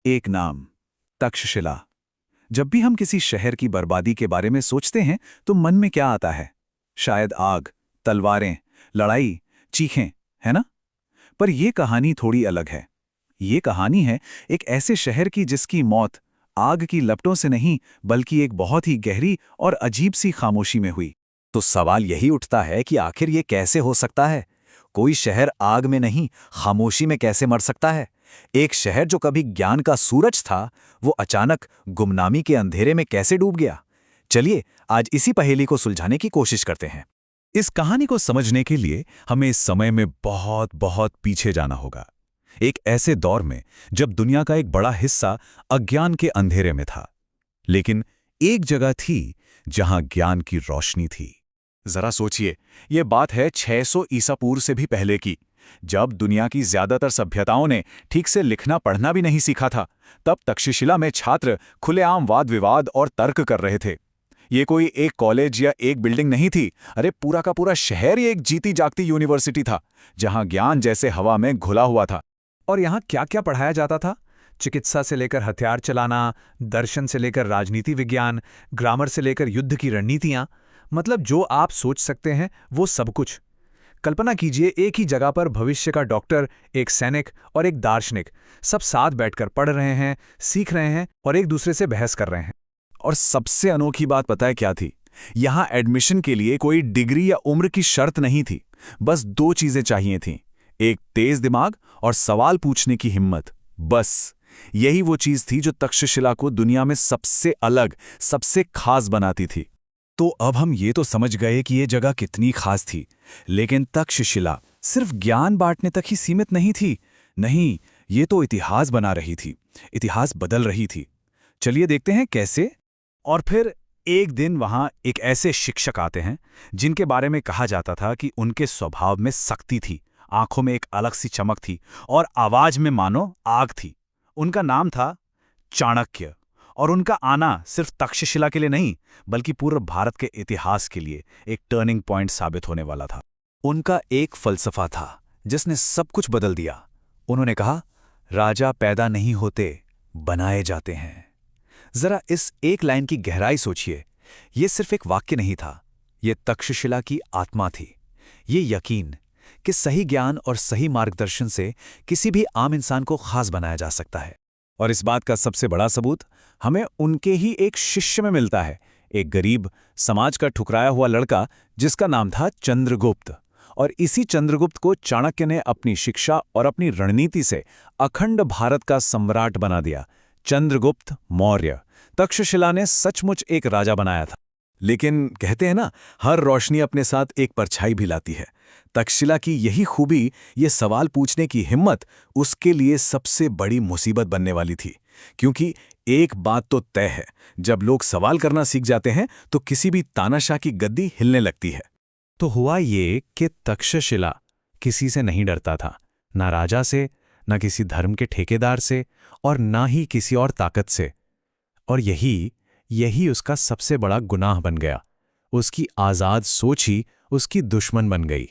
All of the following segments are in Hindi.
एक नाम, तक्षशिला। जब भी हम किसी शहर की बर्बादी के बारे में सोचते हैं तो मन में क्या आता है? शायद आग, तलवारें, लड़ाई, चीखें, है ना? पर यह कहानी थोड़ी अलग है। ये कहानी है एक ऐसे शहर की जिसकी मौत आग की लपटों से नहीं बल्कि एक बहुत ही गहरी और अजीब सी खामोशी में हुई। तो सवाल यही उठता है कि आखिर ये कैसे हो सकता है? कोई शहर आग में नहीं, खामोशी में कैसे मर सकता है? एक शहर जो कभी ज्ञान का सूरज था, वो अचानक गुमनामी के अंधेरे में कैसे डूब गया? चलिए, आज इसी पहेली को सुलझाने की कोशिश करते हैं। इस कहानी को समझने के लिए हमें इस समय में बहुत बहुत पीछे जाना होगा। एक ऐसे दौर में जब दुनिया का एक बड़ा हिस्सा अज्ञान के अंधेरे में था। लेकिन एक जगह थी जहां ज्ञान की रोशनी थी। जरा सोचिए, ये बात है 600 ईसा पूर्व से भी पहले की, जब दुनिया की ज्यादातर सभ्यताओं ने ठीक से लिखना पढ़ना भी नहीं सीखा था। तब तक्षशिला में छात्र खुलेआम वाद विवाद और तर्क कर रहे थे। ये कोई एक कॉलेज या एक बिल्डिंग नहीं थी, अरे पूरा का पूरा शहर ही एक जीती जागती यूनिवर्सिटी था, जहां ज्ञान जैसे हवा में घुला हुआ था। और यहाँ क्या क्या पढ़ाया जाता था? चिकित्सा से लेकर हथियार चलाना, दर्शन से लेकर राजनीति विज्ञान, ग्रामर से लेकर युद्ध की रणनीतियां, मतलब जो आप सोच सकते हैं वो सब कुछ। कल्पना कीजिए, एक ही जगह पर भविष्य का डॉक्टर, एक सैनिक और एक दार्शनिक सब साथ बैठकर पढ़ रहे हैं, सीख रहे हैं और एक दूसरे से बहस कर रहे हैं। और सबसे अनोखी बात पता है क्या थी? यहां एडमिशन के लिए कोई डिग्री या उम्र की शर्त नहीं थी। बस दो चीजें चाहिए थीं, एक तेज दिमाग और सवाल पूछने की हिम्मत। बस यही वो चीज थी जो तक्षशिला को दुनिया में सबसे अलग, सबसे खास बनाती थी। तो अब हम ये तो समझ गए कि ये जगह कितनी खास थी, लेकिन तक्षशिला सिर्फ ज्ञान बांटने तक ही सीमित नहीं थी। नहीं, ये तो इतिहास बना रही थी, इतिहास बदल रही थी। चलिए देखते हैं कैसे। और फिर एक दिन वहां एक ऐसे शिक्षक आते हैं जिनके बारे में कहा जाता था कि उनके स्वभाव में सख्ती थी, आंखों में एक अलग सी चमक थी और आवाज में मानो आग थी। उनका नाम था चाणक्य। और उनका आना सिर्फ तक्षशिला के लिए नहीं बल्कि पूरे भारत के इतिहास के लिए एक टर्निंग पॉइंट साबित होने वाला था। उनका एक फलसफा था जिसने सब कुछ बदल दिया। उन्होंने कहा, राजा पैदा नहीं होते, बनाए जाते हैं। जरा इस एक लाइन की गहराई सोचिए। ये सिर्फ एक वाक्य नहीं था, ये तक्षशिला की आत्मा थी। ये यकीन कि सही ज्ञान और सही मार्गदर्शन से किसी भी आम इंसान को खास बनाया जा सकता है। और इस बात का सबसे बड़ा सबूत हमें उनके ही एक शिष्य में मिलता है, एक गरीब, समाज का ठुकराया हुआ लड़का जिसका नाम था चंद्रगुप्त। और इसी चंद्रगुप्त को चाणक्य ने अपनी शिक्षा और अपनी रणनीति से अखंड भारत का सम्राट बना दिया। चंद्रगुप्त मौर्य। तक्षशिला ने सचमुच एक राजा बनाया था। लेकिन कहते हैं ना, हर रोशनी अपने साथ एक परछाई भी लाती है। तक्षशिला की यही खूबी, ये सवाल पूछने की हिम्मत, उसके लिए सबसे बड़ी मुसीबत बनने वाली थी। क्योंकि एक बात तो तय है, जब लोग सवाल करना सीख जाते हैं तो किसी भी तानाशाह की गद्दी हिलने लगती है। तो हुआ ये कि तक्षशिला किसी से नहीं डरता था, ना राजा से, ना किसी धर्म के ठेकेदार से और ना ही किसी और ताकत से। और यही उसका सबसे बड़ा गुनाह बन गया। उसकी आज़ाद सोच ही उसकी दुश्मन बन गई।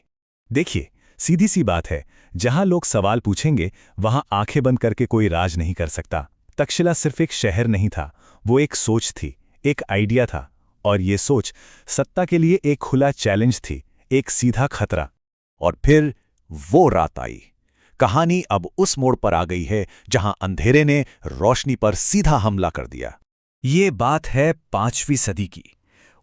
देखिए, सीधी सी बात है, जहां लोग सवाल पूछेंगे वहां आंखें बंद करके कोई राज नहीं कर सकता। तक्षशिला सिर्फ एक शहर नहीं था, वो एक सोच थी, एक आइडिया था। और ये सोच सत्ता के लिए एक खुला चैलेंज थी, एक सीधा खतरा। और फिर वो रात आई। कहानी अब उस मोड़ पर आ गई है जहां अंधेरे ने रोशनी पर सीधा हमला कर दिया। ये बात है 5वीं सदी की।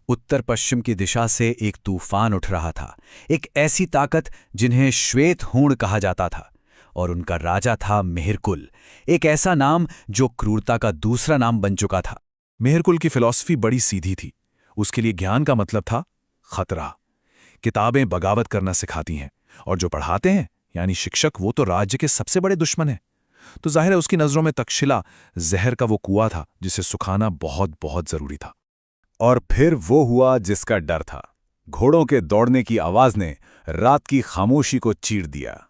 उत्तर पश्चिम की दिशा से एक तूफान उठ रहा था, एक ऐसी ताकत जिन्हें श्वेत हूण कहा जाता था। और उनका राजा था मेहरकुल, एक ऐसा नाम जो क्रूरता का दूसरा नाम बन चुका था। मेहरकुल की फिलॉसफी बड़ी सीधी थी। उसके लिए ज्ञान का मतलब था खतरा। किताबें बगावत करना सिखाती हैं, और जो पढ़ाते हैं यानी शिक्षक, वो तो राज्य के सबसे बड़े दुश्मन हैं। तो जाहिर है उसकी नजरों में तक्षशिला जहर का वो कुआं था जिसे सुखाना बहुत बहुत जरूरी था। और फिर वो हुआ जिसका डर था। घोड़ों के दौड़ने की आवाज ने रात की खामोशी को चीर दिया।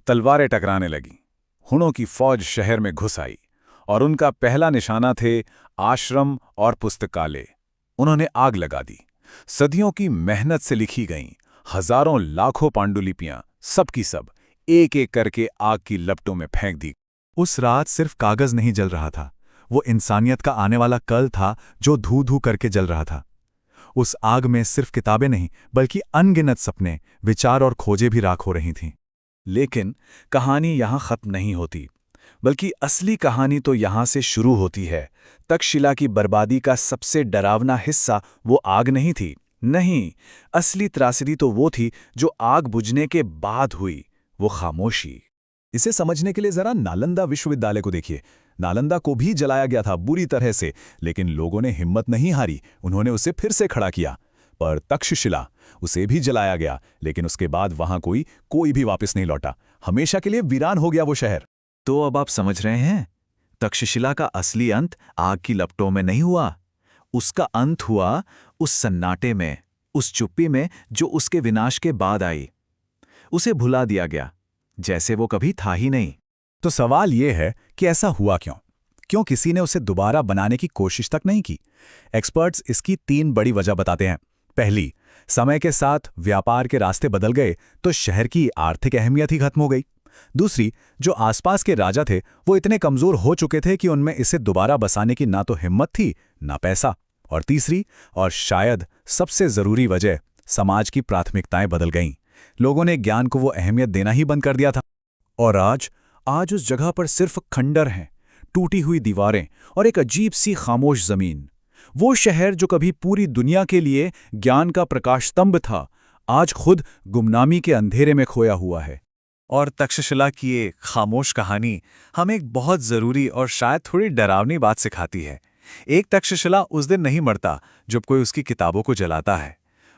तलवारें टकराने लगीं। हुणों की फौज शहर में घुस आई और उनका पहला निशाना थे आश्रम और पुस्तकालय। उन्होंने आग लगा दी। सदियों की मेहनत से लिखी गईं हजारों लाखों पांडुलिपियां, सब की सब एक एक करके आग की लपटों में फेंक दी। उस रात सिर्फ कागज नहीं जल रहा था, वो इंसानियत का आने वाला कल था जो धू धू करके जल रहा था। उस आग में सिर्फ किताबें नहीं बल्कि अनगिनत सपने, विचार और खोजें भी राख हो रही थीं। लेकिन कहानी यहाँ खत्म नहीं होती, बल्कि असली कहानी तो यहाँ से शुरू होती है। तक्षशिला की बर्बादी का सबसे डरावना हिस्सा वो आग नहीं थी। नहीं, असली त्रासदी तो वो थी जो आग बुझने के बाद हुई, वो खामोशी। इसे समझने के लिए जरा नालंदा विश्वविद्यालय को देखिए। नालंदा को भी जलाया गया था बुरी तरह से, लेकिन लोगों ने हिम्मत नहीं हारी, उन्होंने उसे फिर से खड़ा किया। पर तक्षशिला, उसे भी जलाया गया, लेकिन उसके बाद वहां कोई भी वापस नहीं लौटा। हमेशा के लिए वीरान हो गया वो शहर। तो अब आप समझ रहे हैं, तक्षशिला का असली अंत आग की लपटों में नहीं हुआ। उसका अंत हुआ उस सन्नाटे में, उस चुप्पी में जो उसके विनाश के बाद आई। उसे भुला दिया गया, जैसे वो कभी था ही नहीं। तो सवाल ये है कि ऐसा हुआ क्यों? क्यों किसी ने उसे दोबारा बनाने की कोशिश तक नहीं की? एक्सपर्ट्स इसकी 3 बड़ी वजह बताते हैं। पहली, समय के साथ व्यापार के रास्ते बदल गए तो शहर की आर्थिक अहमियत ही खत्म हो गई। दूसरी, जो आसपास के राजा थे वो इतने कमजोर हो चुके थे कि उनमें इसे दोबारा बसाने की ना तो हिम्मत थी ना पैसा। और तीसरी, और शायद सबसे जरूरी वजह, समाज की प्राथमिकताएं बदल गईं। लोगों ने ज्ञान को वो अहमियत देना ही बंद कर दिया था। और आज उस जगह पर सिर्फ खंडर हैं, टूटी हुई दीवारें और एक अजीब सी खामोश जमीन। वो शहर जो कभी पूरी दुनिया के लिए ज्ञान का प्रकाश स्तंभ था, आज खुद गुमनामी के अंधेरे में खोया हुआ है। और तक्षशिला की ये खामोश कहानी हमें एक बहुत जरूरी और शायद थोड़ी डरावनी बात सिखाती है। एक तक्षशिला उस दिन नहीं मरता जब कोई उसकी किताबों को जलाता है।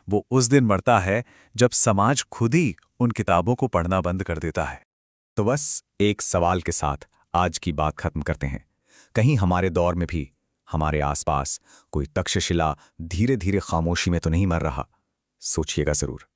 वो उस दिन मरता है जब समाज खुद ही उन किताबों को पढ़ना बंद कर देता है। तो बस एक सवाल के साथ आज की बात खत्म करते हैं। कहीं हमारे दौर में भी हमारे आसपास कोई तक्षशिला धीरे धीरे खामोशी में तो नहीं मर रहा? सोचिएगा जरूर।